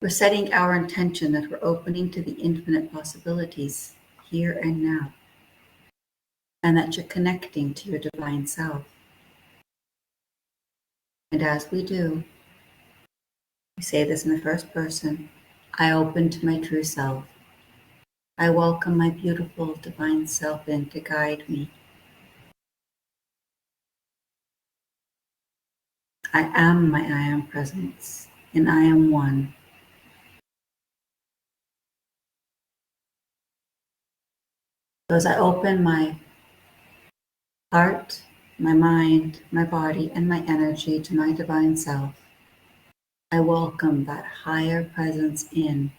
We're setting our intention that we're opening to the infinite possibilities here and now, and that you're connecting to your divine self. And as we do, we say this in the first person: I open to my true self. I welcome my beautiful divine self in to guide me. I am my I am presence, and I am one. So as I open my heart, my mind, my body, and my energy to my divine self, I welcome that higher presence in.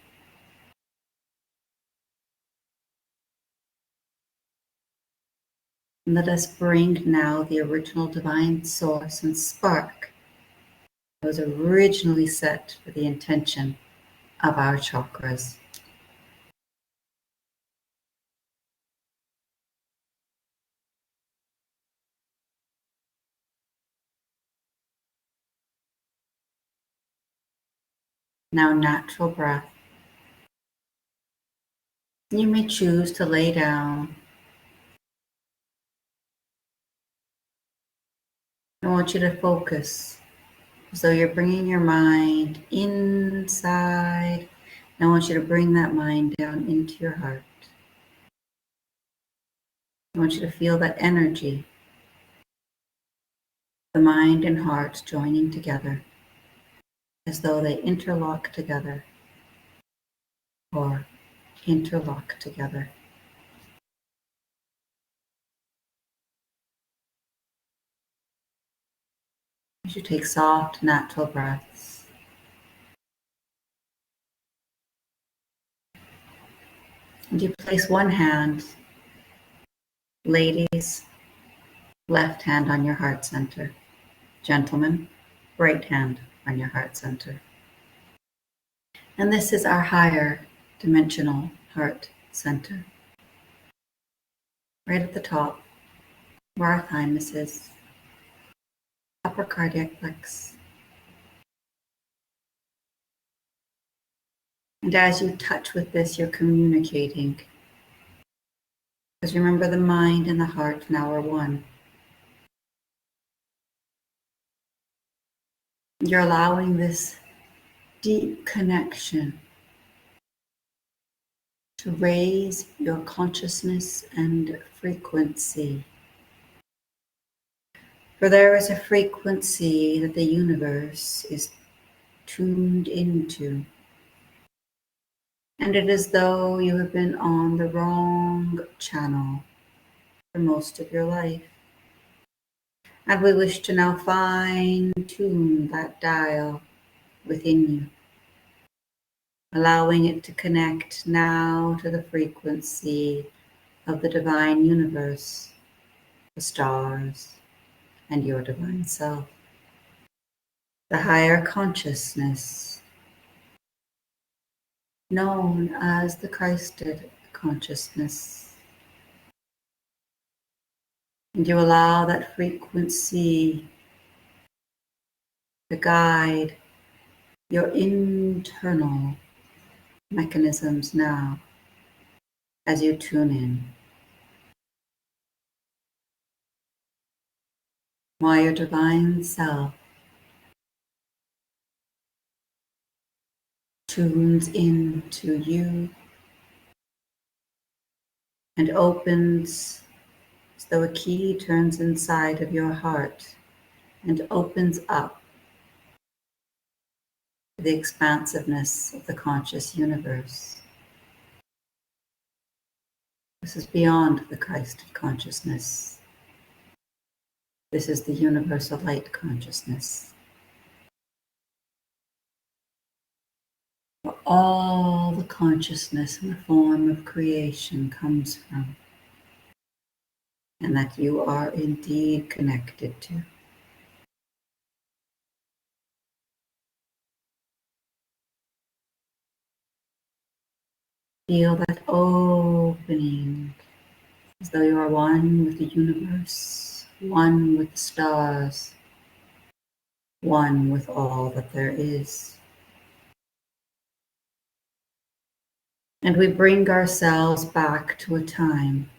And let us bring now the original divine source and spark that was originally set for the intention of our chakras. Now, natural breath. You may choose to lay down. I want you to focus as though you're bringing your mind inside. And I want you to bring that mind down into your heart. I want you to feel that energy, the mind and heart joining together as though they interlock together or interlock together. As you take soft, natural breaths. And you place one hand, ladies, left hand on your heart center. Gentlemen, right hand on your heart center. And this is our higher dimensional heart center. Right at the top, where our thymus is, upper cardiac plex. And as you touch with this, you're communicating. Because remember, the mind and the heart now are one. You're allowing this deep connection to raise your consciousness and frequency. For there is a frequency that the universe is tuned into. And it is as though you have been on the wrong channel for most of your life. And we wish to now fine-tune that dial within you, allowing it to connect now to the frequency of the divine universe, the stars, and your divine self. The higher consciousness, known as the Christed consciousness. And you allow that frequency to guide your internal mechanisms now as you tune in. While your divine self tunes into you and opens as though a key turns inside of your heart and opens up to the expansiveness of the conscious universe. This is beyond the Christed consciousness. This is the universal light consciousness. Where all the consciousness in the form of creation comes from, and that you are indeed connected to. Feel that opening as though you are one with the universe, one with the stars, one with all that there is. And we bring ourselves back to a time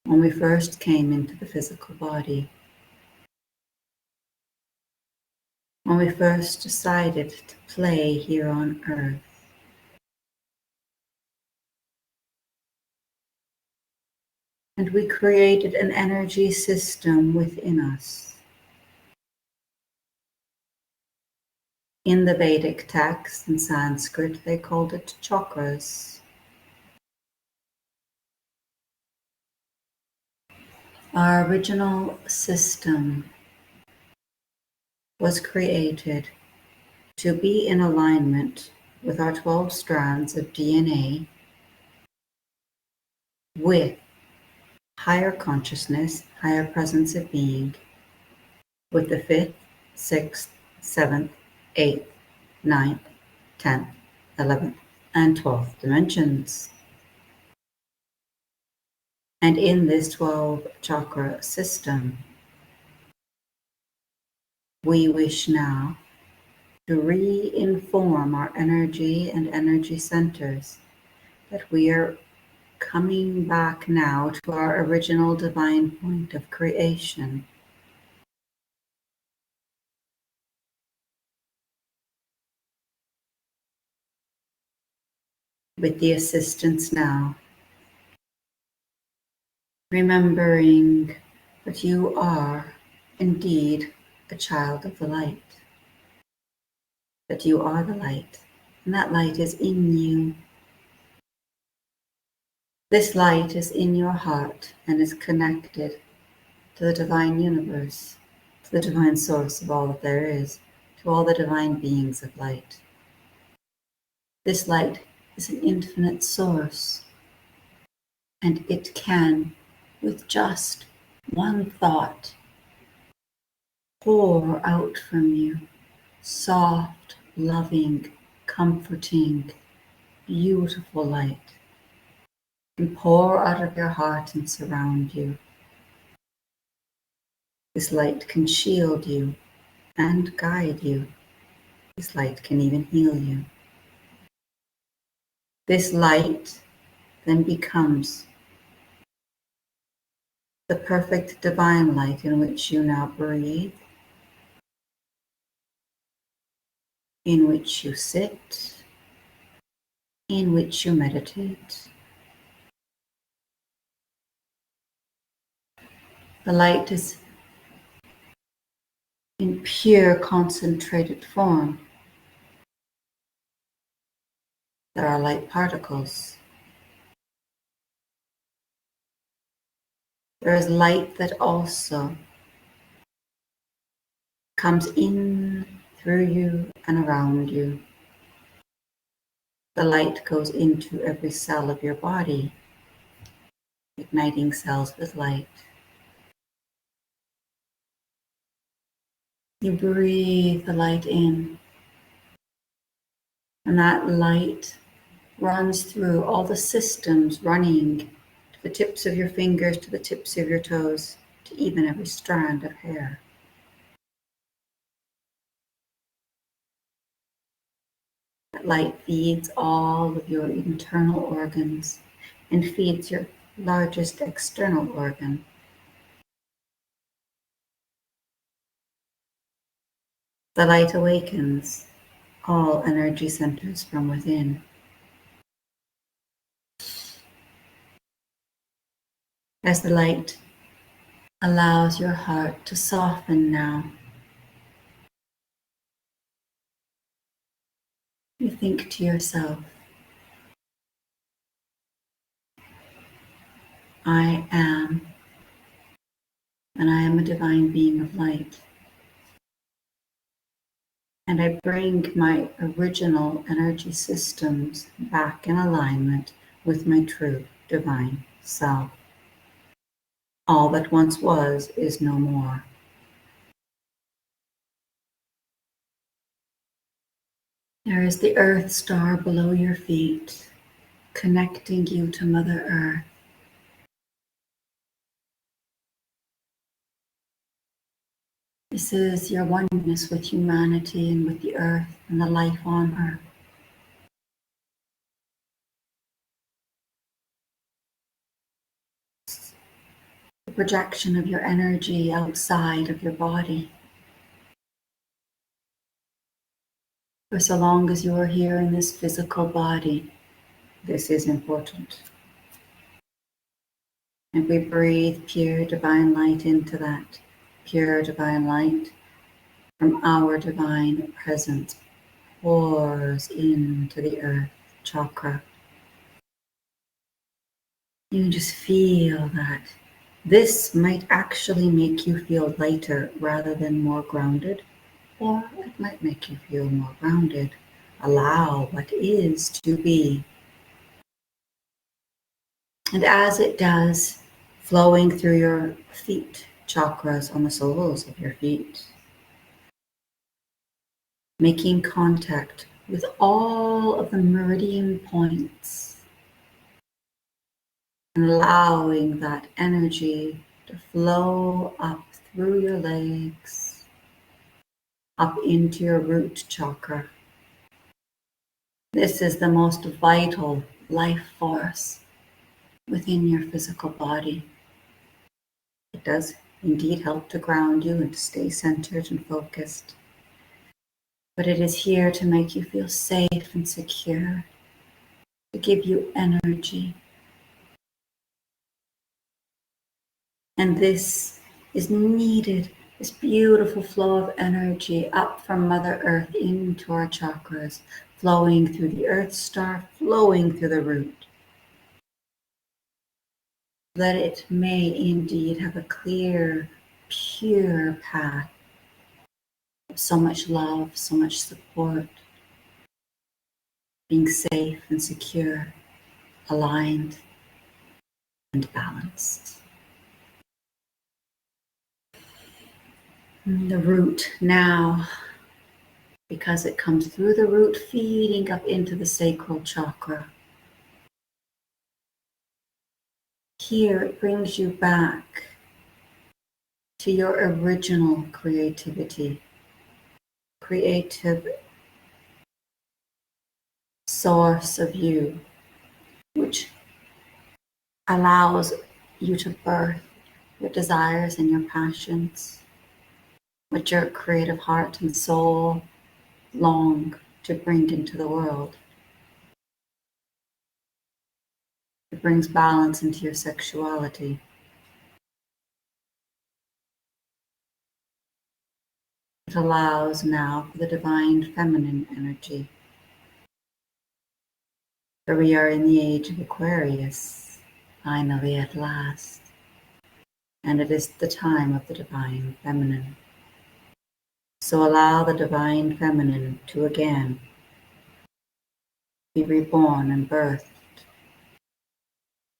when we first came into the physical body, when we first decided to play here on earth. And we created an energy system within us. In the Vedic text in Sanskrit, they called it chakras. Our original system was created to be in alignment with our 12 strands of DNA, with higher consciousness, higher presence of being, with the 5th, 6th, 7th, 8th, 9th, 10th, 11th, and 12th dimensions. And in this 12 chakra system, we wish now to re-inform our energy and energy centers that we are coming back now to our original divine point of creation. With the assistance now, remembering that you are indeed a child of the light, that you are the light, and that light is in you. This light is in your heart and is connected to the divine universe, to the divine source of all that there is, to all the divine beings of light. This light is an infinite source, and it can, with just one thought, pour out from you soft, loving, comforting, beautiful light, and pour out of your heart and surround you. This light can shield you and guide you. This light can even heal you. This light then becomes the perfect divine light in which you now breathe, in which you sit, in which you meditate. The light is in pure concentrated form. There are light particles. There is light that also comes in through you and around you. The light goes into every cell of your body, igniting cells with light. You breathe the light in, and that light runs through all the systems, running to the tips of your fingers, to the tips of your toes, to even every strand of hair. That light feeds all of your internal organs and feeds your largest external organ. The light awakens all energy centers from within. As the light allows your heart to soften now, you think to yourself, I am, and I am a divine being of light. And I bring my original energy systems back in alignment with my true divine self. All that once was is no more. There is the Earth star below your feet, connecting you to Mother Earth. This is your oneness with humanity and with the earth and the life on earth. projection of your energy outside of your body. For so long as you are here in this physical body, this is important. And we breathe pure divine light into that. Pure divine light from our divine presence pours into the earth chakra. You can just feel that. This might actually make you feel lighter rather than more grounded, or it might make you feel more grounded. Allow what is to be. And as it does, flowing through your feet, chakras on the soles of your feet, making contact with all of the meridian points, and allowing that energy to flow up through your legs, up into your root chakra. This is the most vital life force within your physical body. It does indeed help to ground you and to stay centered and focused. But it is here to make you feel safe and secure, to give you energy. And this is needed, this beautiful flow of energy up from Mother Earth into our chakras, flowing through the Earth Star, flowing through the root. That it may indeed have a clear, pure path of so much love, so much support, being safe and secure, aligned and balanced. And the root now, because it comes through the root, feeding up into the sacral chakra. Here it brings you back to your original creativity, creative source of you, which allows you to birth your desires and your passions, what your creative heart and soul long to bring into the world. It brings balance into your sexuality. It allows now for the divine feminine energy. For we are in the age of Aquarius, finally at last. And it is the time of the divine feminine. So allow the divine feminine to again be reborn and birthed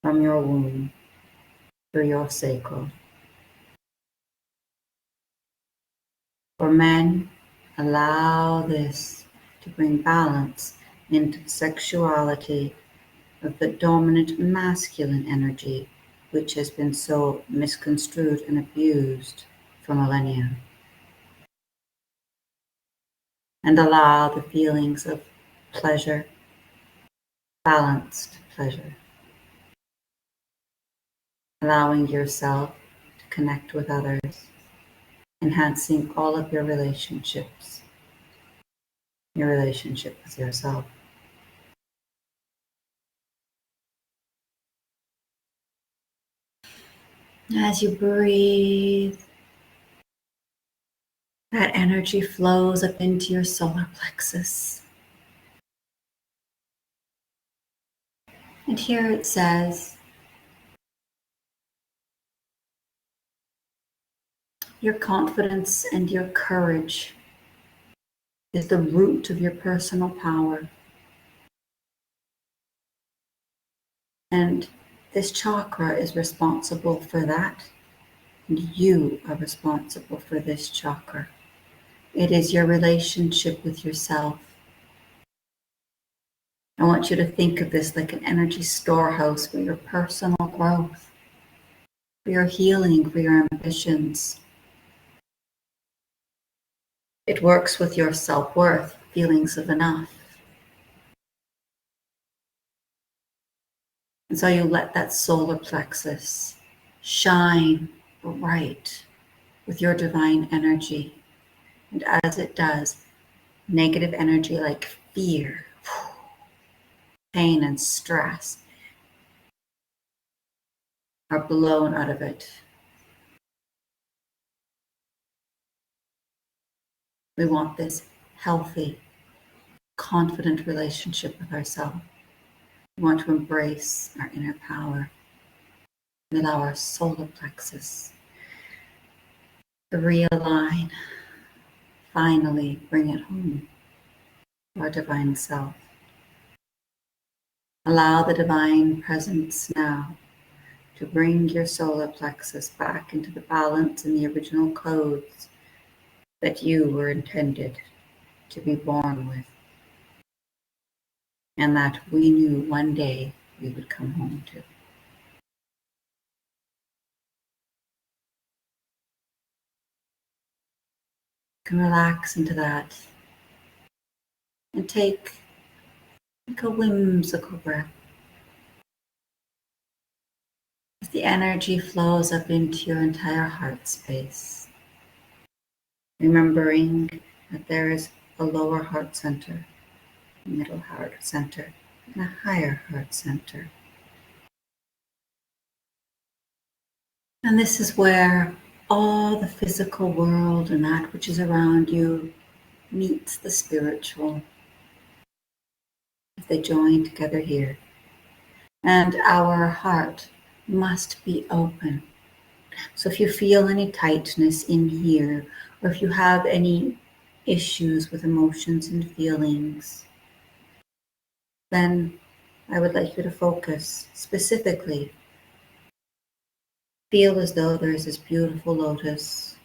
from your womb through your sacral. For men, allow this to bring balance into the sexuality of the dominant masculine energy, which has been so misconstrued and abused for millennia. And allow the feelings of pleasure, balanced pleasure, allowing yourself to connect with others, enhancing all of your relationships, your relationship with yourself. As you breathe, that energy flows up into your solar plexus. And here it says, your confidence and your courage is the root of your personal power. And this chakra is responsible for that. And you are responsible for this chakra. It is your relationship with yourself. I want you to think of this like an energy storehouse for your personal growth, for your healing, for your ambitions. It works with your self-worth, feelings of enough. And so you let that solar plexus shine bright with your divine energy. And as it does, negative energy like fear, pain, and stress are blown out of it. We want this healthy, confident relationship with ourselves. We want to embrace our inner power and allow our solar plexus to realign, finally bring it home to our divine self. Allow the divine presence now to bring your solar plexus back into the balance and the original codes that you were intended to be born with, and that we knew one day we would come home to. You can relax into that and take a whimsical breath as the energy flows up into your entire heart space, remembering that there is a lower heart center, a middle heart center, and a higher heart center. And this is where all the physical world and that which is around you meets the spiritual as they join together here. And our heart must be open. So if you feel any tightness in here, or if you have any issues with emotions and feelings, then I would like you to focus specifically. Feel as though there is this beautiful lotus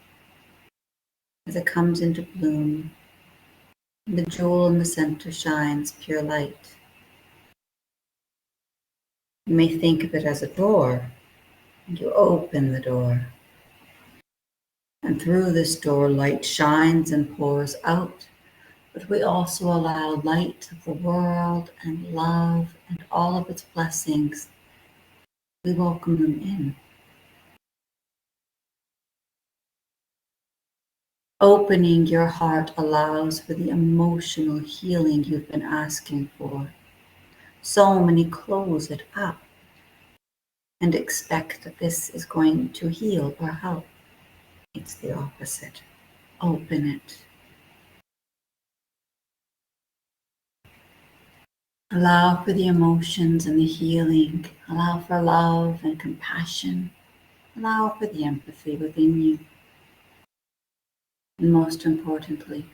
as it comes into bloom. The jewel in the center shines pure light. You may think of it as a door, and you open the door. And through this door, light shines and pours out. But we also allow light of the world and love and all of its blessings. We welcome them in. Opening your heart allows for the emotional healing you've been asking for. So many close it up and expect that this is going to heal or help. It's the opposite. Open it. Allow for the emotions and the healing. Allow for love and compassion. Allow for the empathy within you. And most importantly,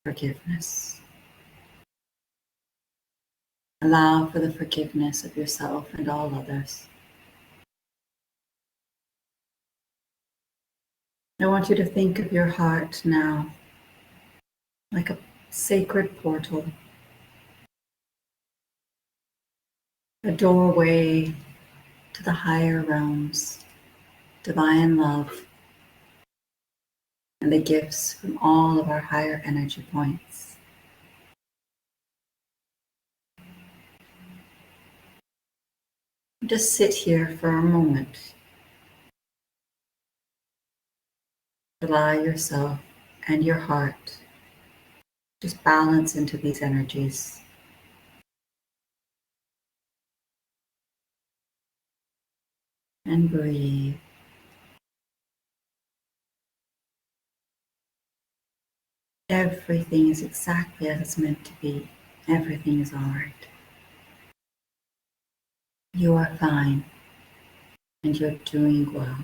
forgiveness. Allow for the forgiveness of yourself and all others. I want you to think of your heart now like a sacred portal, a doorway to the higher realms, divine love, and the gifts from all of our higher energy points. Just sit here for a moment. Allow yourself and your heart just balance into these energies. And breathe. Everything is exactly as it's meant to be. Everything is all right. You are fine, and you're doing well.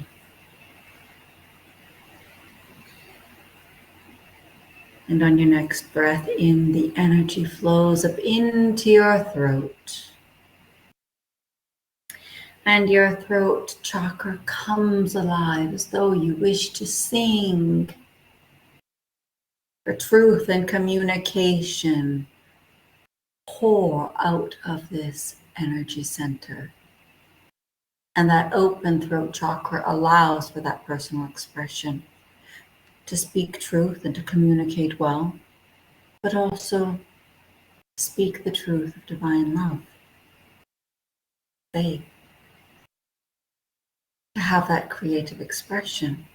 And on your next breath in, the energy flows up into your throat. And your throat chakra comes alive as though you wish to sing for truth and communication. Pour out of this energy center. And that open throat chakra allows for that personal expression, to speak truth and to communicate well, but also speak the truth of divine love, faith, have that creative expression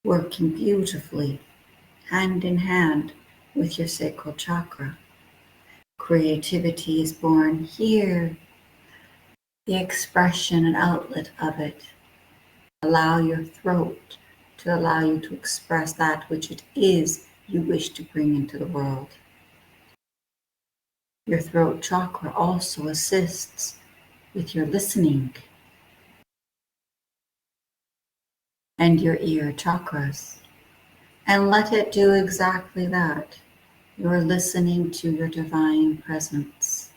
working beautifully hand in hand with your sacral chakra. Creativity is born here, the expression and outlet of it. Allow your throat to allow you to express that which it is you wish to bring into the world. Your throat chakra also assists with your listening and your ear chakras. And let it do exactly that. You're listening to your divine presence,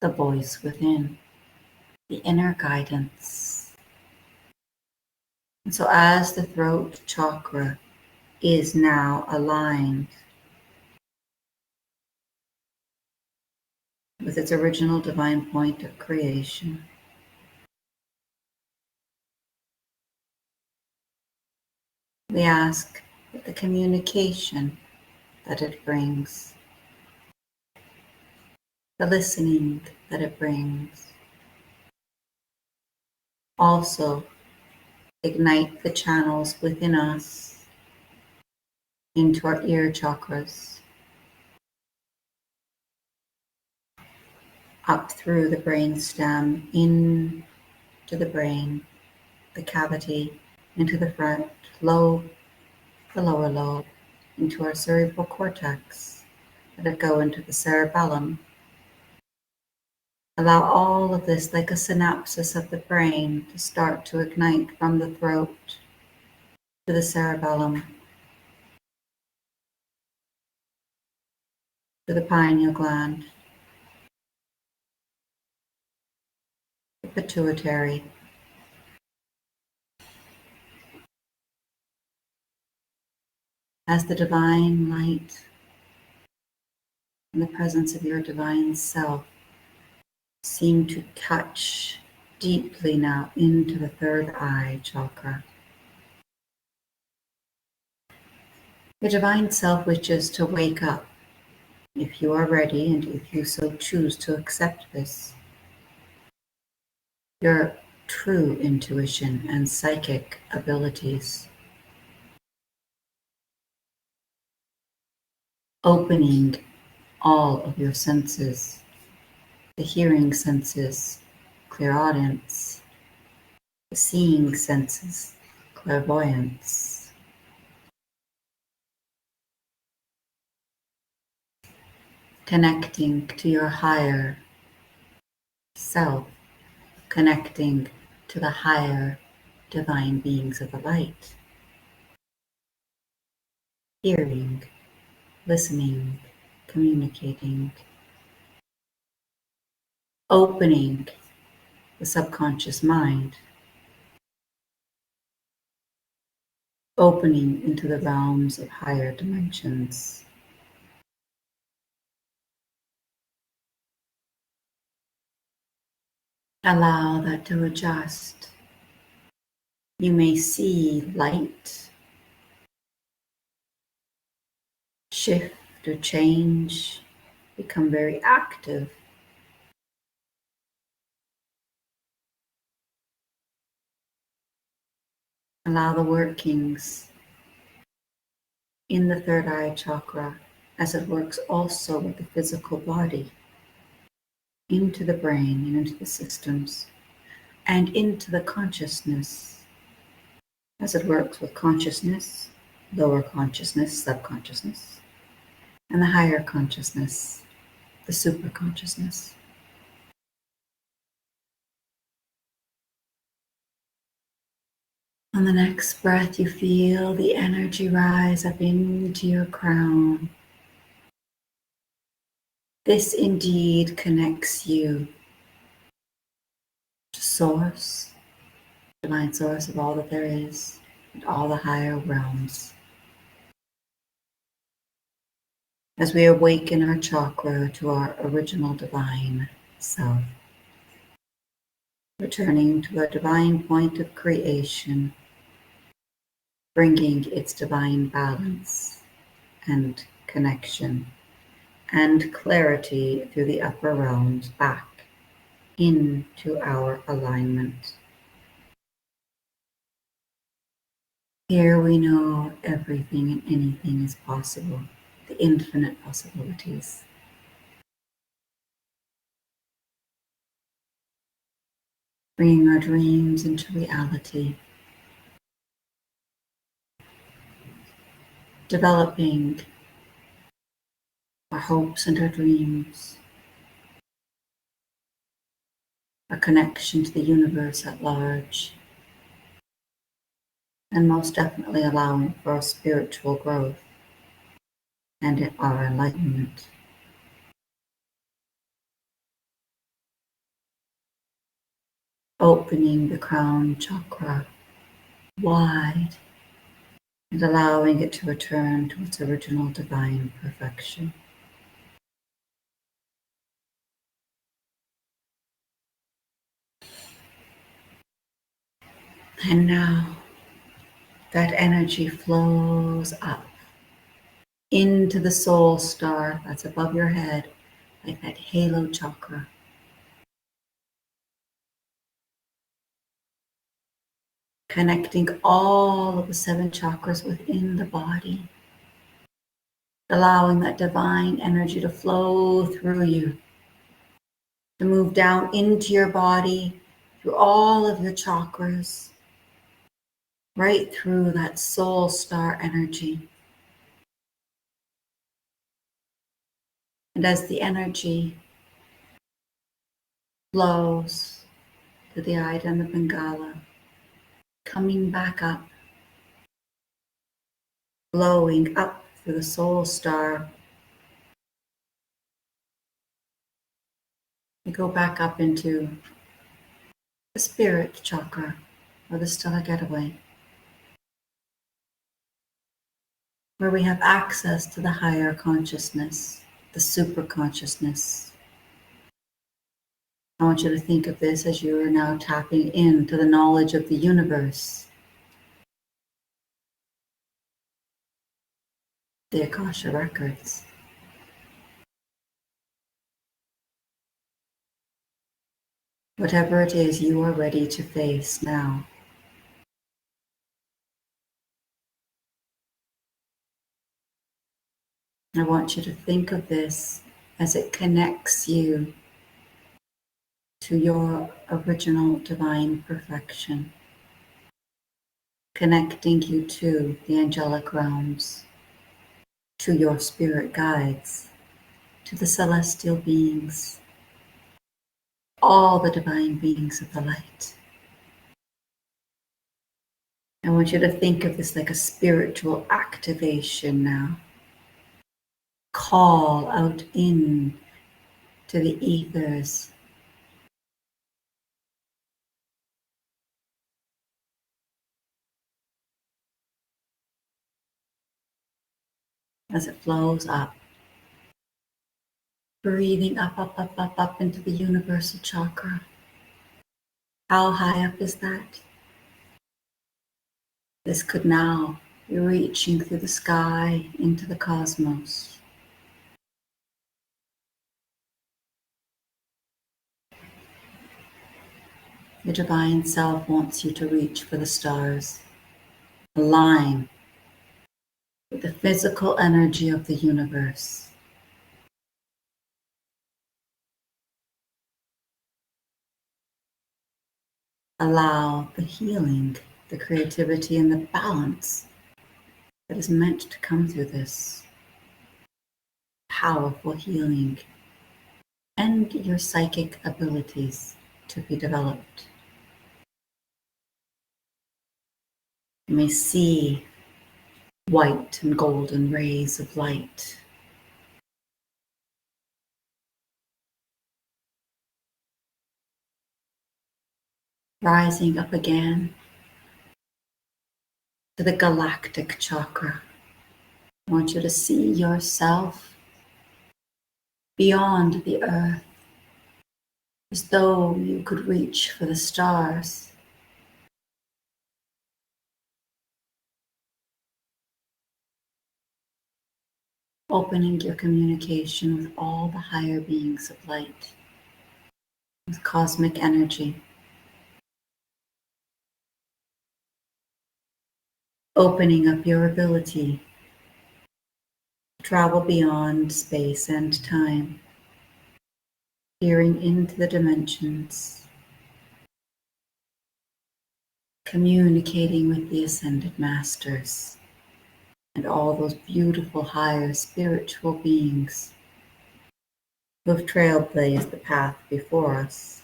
the voice within, the inner guidance. And so as the throat chakra is now aligned with its original divine point of creation, we ask that the communication that it brings, the listening that it brings, also ignite the channels within us into our ear chakras, up through the brain stem, into the brain, the cavity, into the front lobe, the lower lobe, into our cerebral cortex. Let it go into the cerebellum. Allow all of this, like a synapses of the brain, to start to ignite from the throat to the cerebellum, to the pineal gland, the pituitary, as the divine light and the presence of your divine self seem to touch deeply now into the third eye chakra. Your divine self wishes to wake up, if you are ready and if you so choose to accept this. Your true intuition and psychic abilities, opening all of your senses, the hearing senses, clairaudience, the seeing senses, clairvoyance, connecting to your higher self, connecting to the higher divine beings of the light, hearing, listening, communicating, opening the subconscious mind, opening into the realms of higher dimensions. Allow that to adjust. You may see light shift or change, become very active. Allow the workings in the third eye chakra, as it works also with the physical body, into the brain and into the systems, and into the consciousness, as it works with consciousness, lower consciousness, subconsciousness, and the higher consciousness, the superconsciousness. On the next breath, you feel the energy rise up into your crown. This indeed connects you to Source, divine source of all that there is, and all the higher realms. As we awaken our chakra to our original divine self, returning to a divine point of creation, bringing its divine balance and connection and clarity through the upper realms back into our alignment. Here we know everything and anything is possible, the infinite possibilities. Bringing our dreams into reality. Developing our hopes and our dreams. Our connection to the universe at large. And most definitely allowing for our spiritual growth and our enlightenment. Opening the crown chakra wide and allowing it to return to its original divine perfection. And now that energy flows up into the soul star that's above your head, like that halo chakra. Connecting all of the 7 chakras within the body. Allowing that divine energy to flow through you, to move down into your body, through all of your chakras, right through that soul star energy. And as the energy flows to the Ida and the Bengala, coming back up, blowing up through the soul star, we go back up into the spirit chakra, or the stellar getaway, where we have access to the higher consciousness, the super consciousness. I want you to think of this as you are now tapping into the knowledge of the universe, the Akasha records. Whatever it is you are ready to face now. I want you to think of this as it connects you to your original divine perfection, connecting you to the angelic realms, to your spirit guides, to the celestial beings, all the divine beings of the light. I want you to think of this like a spiritual activation now. Call out in to the ethers. As it flows up. Breathing up, up, up, up, up into the universal chakra. How high up is that? This could now be reaching through the sky into the cosmos. The divine self wants you to reach for the stars. Align with the physical energy of the universe. Allow the healing, the creativity, and the balance that is meant to come through this powerful healing and your psychic abilities to be developed. You may see white and golden rays of light. Rising up again to the galactic chakra. I want you to see yourself beyond the earth, as though you could reach for the stars. Opening your communication with all the higher beings of light, with cosmic energy. opening up your ability to travel beyond space and time, peering into the dimensions, communicating with the ascended masters and all those beautiful higher spiritual beings who have trailblazed the path before us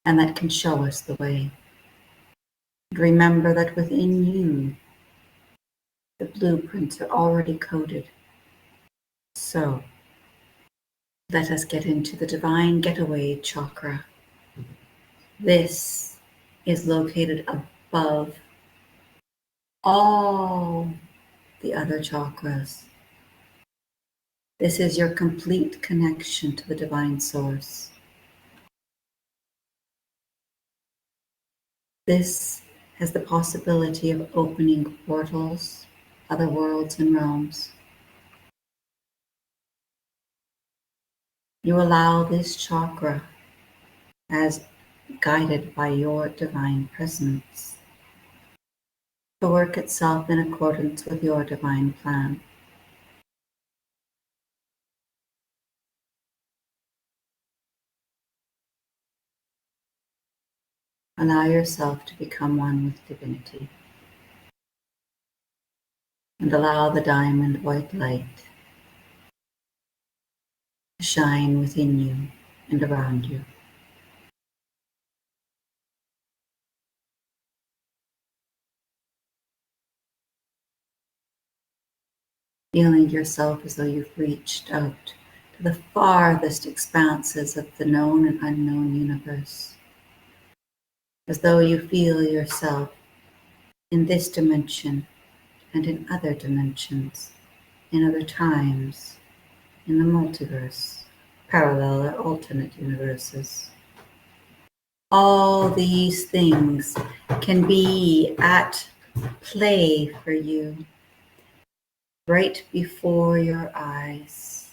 and that can show us the way. And remember that within you, the blueprints are already coded. So let us get into the divine getaway chakra. This is located above all the other chakras. This is your complete connection to the divine source. This has the possibility of opening portals, other worlds and realms. You allow this chakra, as guided by your divine presence, to work itself in accordance with your divine plan. Allow yourself to become one with divinity, and allow the diamond white light to shine within you and around you. Feeling yourself as though you've reached out to the farthest expanses of the known and unknown universe, as though you feel yourself in this dimension and in other dimensions, in other times, in the multiverse, parallel or alternate universes. All these things can be at play for you right before your eyes.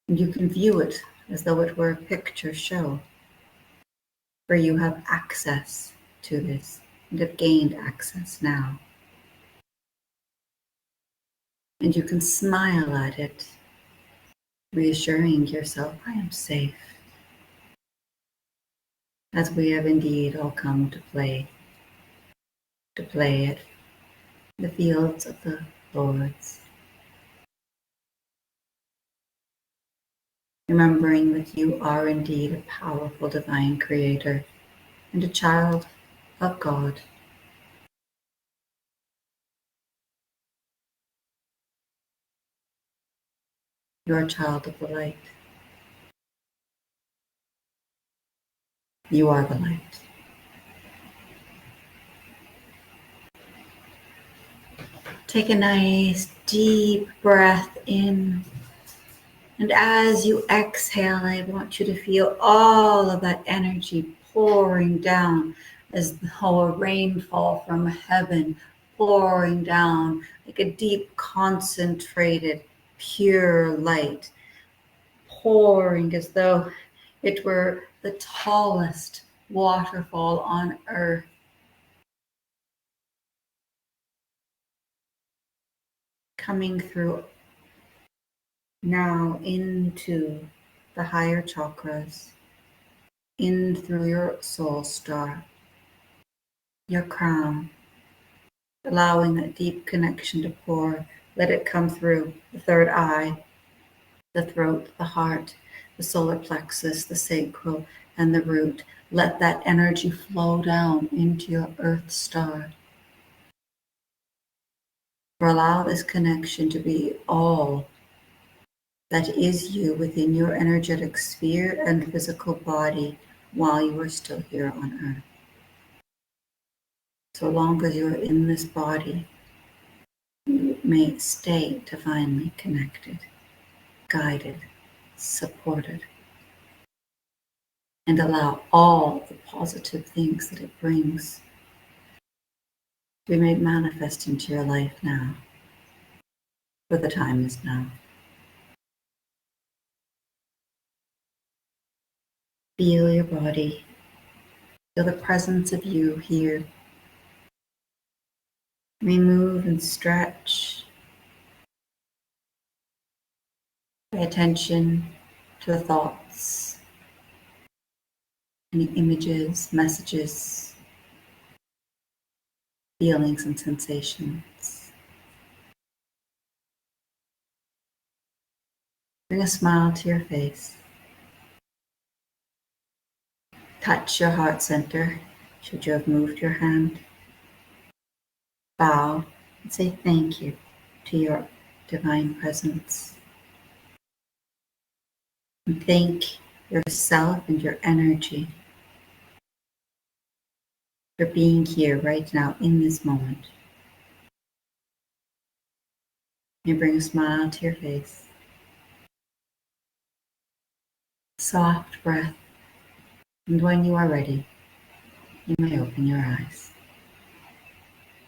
And you can view it as though it were a picture show, where you have access to this and have gained access now. And you can smile at it, reassuring yourself, I am safe, as we have indeed all come to play at the fields of the Lords. Remembering that you are indeed a powerful divine creator and a child of God. You're a child of the light. You are the light. Take a nice deep breath in. And as you exhale, I want you to feel all of that energy pouring down as though a rainfall from heaven, pouring down like a deep, concentrated, pure light, pouring as though it were the tallest waterfall on earth. Coming through now into the higher chakras, in through your soul star, your crown, allowing that deep connection to pour. Let it come through the third eye, the throat, the heart, the solar plexus, the sacral, and the root. Let that energy flow down into your earth star. Or allow this connection to be all that is you within your energetic sphere and physical body while you are still here on earth. So long as you are in this body, you may stay divinely connected, guided, supported, and allow all the positive things that it brings to be made manifest into your life now, for the time is now. Feel your body, feel the presence of you here Remove and stretch. Pay attention to the thoughts, any images, messages, feelings, and sensations. Bring a smile to your face. Touch your heart center, should you have moved your hand. Bow and say thank you to your divine presence. And thank yourself and your energy for being here right now in this moment. You bring a smile to your face. Soft breath. And when you are ready, you may open your eyes.